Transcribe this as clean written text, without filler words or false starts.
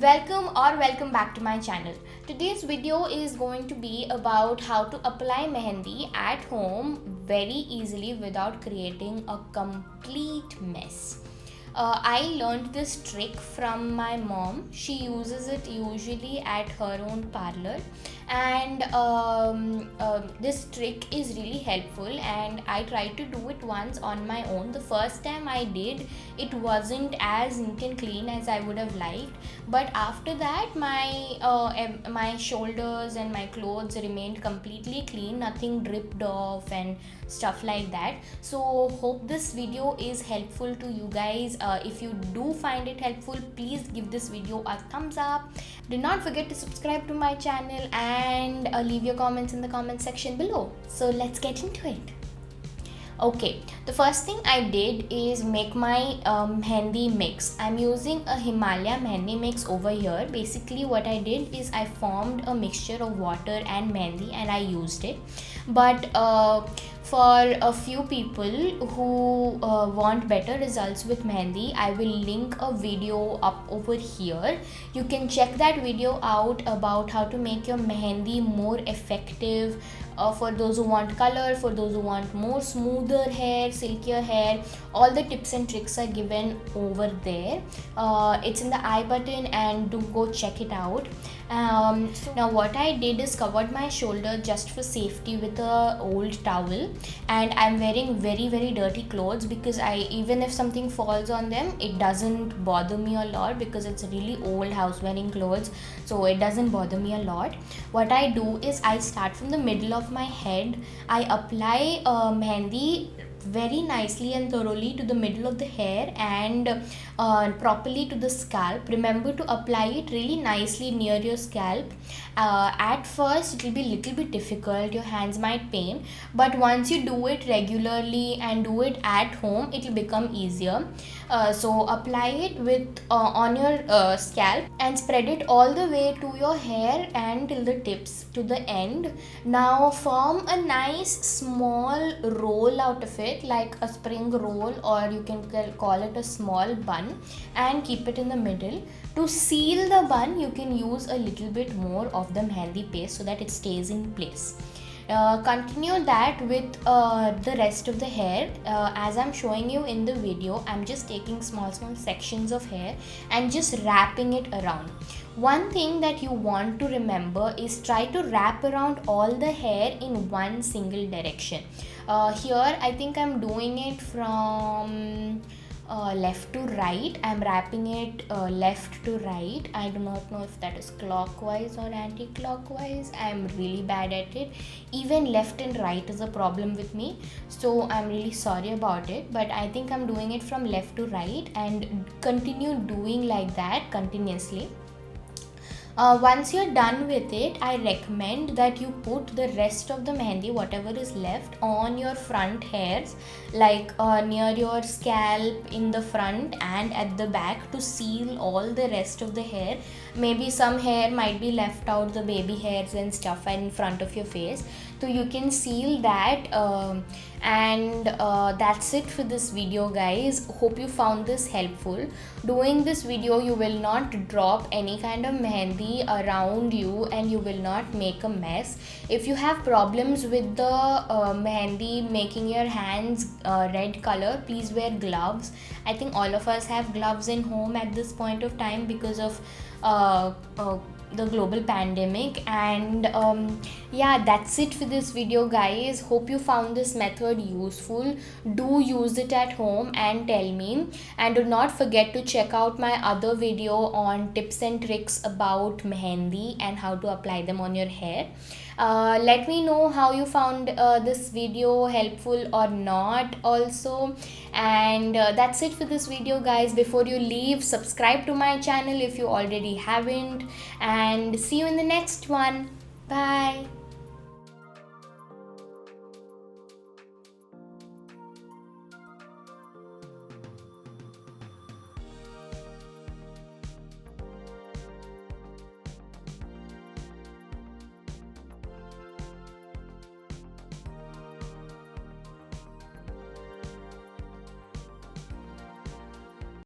Welcome back to my channel. Today's video is going to be about how to apply mehendi at home very easily without creating a complete mess. I learned this trick from my mom. She uses it usually at her own parlor, and this trick is really helpful. And I tried to do it once on my own. The first time I did, it wasn't as neat and clean as I would have liked, but after that, my shoulders and my clothes remained completely clean. Nothing dripped off and stuff like that. So hope this video is helpful to you guys. If you do find it helpful, please give this video a thumbs up. Do not forget to subscribe to my channel and leave your comments in the comment section below. So let's get into it. Okay, the first thing I did is make my mehendi mix. I'm using a Himalaya mehendi mix over here. Basically what I did is I formed a mixture of water and mehendi and I used it. But for a few people who want better results with mehendi, I will link a video up over here. You can check that video out about how to make your mehendi more effective. For those who want color, for those who want more smoother hair, silkier hair, all the tips and tricks are given over there. It's in the I button, and do go check it out. Now what I did is covered my shoulder just for safety with a old towel, and I'm wearing very dirty clothes because even if something falls on them, it doesn't bother me a lot because it's really old house wearing clothes, so it doesn't bother me a lot. What I do is I start from the middle of my head. I apply mehendi very nicely and thoroughly to the middle of the hair and properly to the scalp. Remember to apply it really nicely near your scalp. At first it will be a little bit difficult, your hands might pain, but once you do it regularly and do it at home, it will become easier. So apply it with on your scalp and spread it all the way to your hair and till the tips to the end. Now form a nice small roll out of it, like a spring roll, or you can call it a small bun, and keep it in the middle. To seal the bun, you can use a little bit more of the mehendi paste so that it stays in place. Continue that with the rest of the hair. As I'm showing you in the video, I'm just taking small sections of hair and just wrapping it around. One thing that you want to remember is try to wrap around all the hair in one single direction. Here I think I'm doing it from left to right. I'm wrapping it left to right. I do not know if that is clockwise or anti-clockwise. I'm really bad at it. Even left and right is a problem with me, so I'm really sorry about it, but I think I'm doing it from left to right and continue doing like that continuously. Once you're done with it, I recommend that you put the rest of the mehendi, whatever is left, on your front hairs, like near your scalp, in the front and at the back, to seal all the rest of the hair. Maybe some hair might be left out, the baby hairs and stuff, in front of your face, so you can seal that. And that's it for this video, guys. Hope you found this helpful. Doing this video, you will not drop any kind of mehendi around you and you will not make a mess. If you have problems with the mehendi making your hands red color, please wear gloves. I think all of us have gloves in home at this point of time because of the global pandemic. And yeah, that's it for this video, guys. Hope you found this method useful. Do use it at home and tell me, and do not forget to check out my other video on tips and tricks about mehendi and how to apply them on your hair. Let me know how you found this video helpful or not also. And that's it for this video, guys. Before you leave, subscribe to my channel if you already haven't, and see you in the next one. Bye.